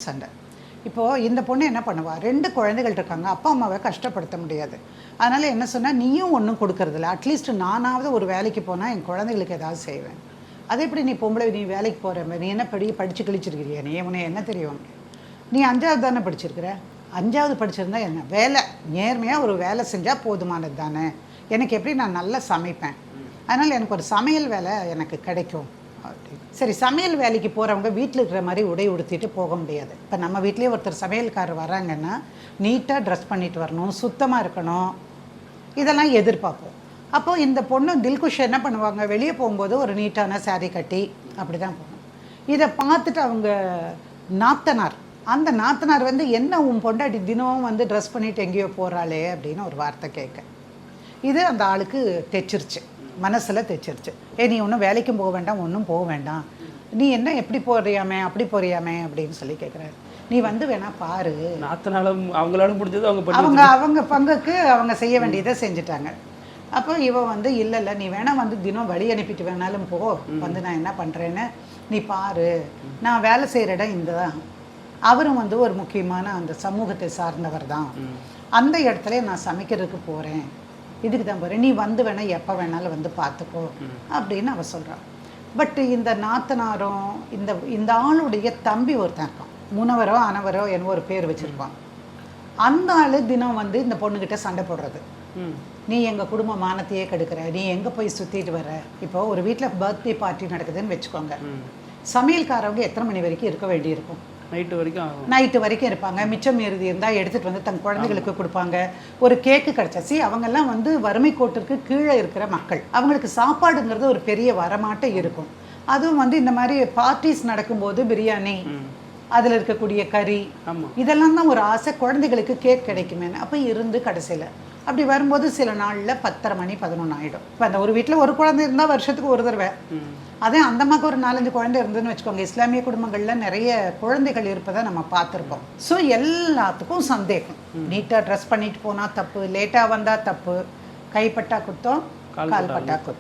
சண்டை. இப்போது இந்த பொண்ணு என்ன பண்ணுவா, 2 குழந்தைகள் இருக்காங்க, அப்பா அம்மாவை கஷ்டப்படுத்த முடியாது. அதனால் என்ன சொன்னால், நீயும் ஒன்றும் கொடுக்கறதில்ல, அட்லீஸ்ட் நானாவது ஒரு வேலைக்கு போனால் என் குழந்தைகளுக்கு ஏதாவது செய்வேன். அதே எப்படி நீ பொம்பளை, நீ வேலைக்கு போகிற, நீ என்ன படித்து கிழிச்சிருக்கிறியா, நீ உனக்கு என்ன தெரியும், நீ 5வது தானே படிச்சிருக்கிற, 5வது படிச்சிருந்தா என்ன வேலை, நேர்மையாக ஒரு வேலை செஞ்சால் போதுமானது தானே, எனக்கு எப்படி நான் நல்லா சமைப்பேன், அதனால் எனக்கு ஒரு சமையல் வேலை எனக்கு கிடைக்கும். சரி, சமையல் வேலைக்கு போகிறவங்க வீட்டில் இருக்கிற மாதிரி உடை உடுத்திட்டு போக முடியாது. இப்போ நம்ம வீட்லேயே ஒருத்தர் சமையல்காரர் வராங்கன்னா நீட்டாக ட்ரெஸ் பண்ணிட்டு வரணும், சுத்தமாக இருக்கணும், இதெல்லாம் எதிர்பார்ப்போம். அப்போது இந்த பொண்ணு தில்குஷ் என்ன பண்ணுவாங்க, வெளியே போகும்போது ஒரு நீட்டான சாரீ கட்டி அப்படி தான் போகணும். இதை பார்த்துட்டு அவங்க நாத்தனார், அந்த நாத்தனார் வந்து என்ன உன் பொண்டாட்டி தினம் வந்து ட்ரெஸ் பண்ணிட்டு எங்கேயோ போகிறாளே அப்படின்னு ஒரு வார்த்தை கேட்க, இது அந்த ஆளுக்கு தைச்சிருச்சு, மனசில் தைச்சிருச்சு. நீ ஒன்றும் வேலைக்கும் போக வேண்டாம், ஒன்றும் போக வேண்டாம், நீ என்ன எப்படி போறியாமே அப்படி போறியாமே அப்படின்னு சொல்லி கேட்குறாரு. நீ வந்து வேணா பாரு. நாத்தனாலும் அவங்களால முடிஞ்சது அவங்க பங்குக்கு அவங்க செய்ய வேண்டியதை செஞ்சுட்டாங்க. அப்போ இவன் வந்து இல்லை நீ வேணா வந்து தினம் வழி அனுப்பிட்டு வேணாலும் போ, வந்து நான் என்ன பண்ணுறேன்னு நீ பாரு, நான் வேலை செய்கிற இடம் இந்த தான், அவரும் வந்து ஒரு முக்கியமான அந்த சமூகத்தை சார்ந்தவர் தான், அந்த இடத்துல நான் சமைக்கிறதுக்கு போகிறேன், இதுக்கு தான் போகிறேன், நீ வந்து வேணா எப்போ வேணாலும் வந்து பார்த்துக்கோ அப்படின்னு அவ சொல்கிறான். பட் இந்த நாத்தனாரும் இந்த ஆளுடைய தம்பி ஒருத்தன் இருக்கான், முனவரோ அனவரோ என்னவோ ஒரு பேர் வச்சுருப்பான். அந்த ஆள் தினம் வந்து இந்த பொண்ணுக்கிட்ட சண்டை போடுறது, நீ எங்கள் குடும்ப மானத்தையே கெடுக்கிற, நீ எங்கே போய் சுற்றிட்டு வர. இப்போ ஒரு வீட்டில் பர்த்டே பார்ட்டி நடக்குதுன்னு வச்சுக்கோங்க, சமையல்காரவங்க எத்தனை மணி வரைக்கும் இருக்க வேண்டியிருக்கும், நைட்டு வரைக்கும் இருப்பாங்க. மிச்சம் மீறி இருந்தால் எடுத்துகிட்டு வந்து தன் குழந்தைகளுக்கு கொடுப்பாங்க. ஒரு கேக்கு கிடச்சாச்சு, அவங்கெல்லாம் வந்து வறுமை கோட்டிற்கு கீழே இருக்கிற மக்கள், அவங்களுக்கு சாப்பாடுங்கிறது ஒரு பெரிய வரமாட்டம் இருக்கும். அதுவும் வந்து இந்த மாதிரி பார்ட்டிஸ் நடக்கும்போது பிரியாணி, அதில் இருக்கக்கூடிய கறி, இதெல்லாம் தான் ஒரு ஆசை, குழந்தைகளுக்கு கேக் கிடைக்குமேன்னு. அப்போ இருந்து கடைசியில் அப்படி வரும்போது சில நாளில் 10:30 மணி 11 ஆகிடும். இப்போ அந்த ஒரு வீட்டில் ஒரு குழந்தை இருந்தால் வருஷத்துக்கு ஒரு தடவை, அதே அந்த மாதிரி ஒரு 4-5 குழந்தை இருந்ததுன்னு வச்சுக்கோங்க. இஸ்லாமிய குடும்பங்களில் நிறைய குழந்தைகள் இருப்பதை நம்ம பார்த்துருப்போம். ஸோ எல்லாத்துக்கும் சந்தேகம், நீட்டாக ட்ரெஸ் பண்ணிட்டு போனால் தப்பு, லேட்டாக வந்தால் தப்பு, கைப்பட்டா குத்தம், கால்பட்டா குத்தம்.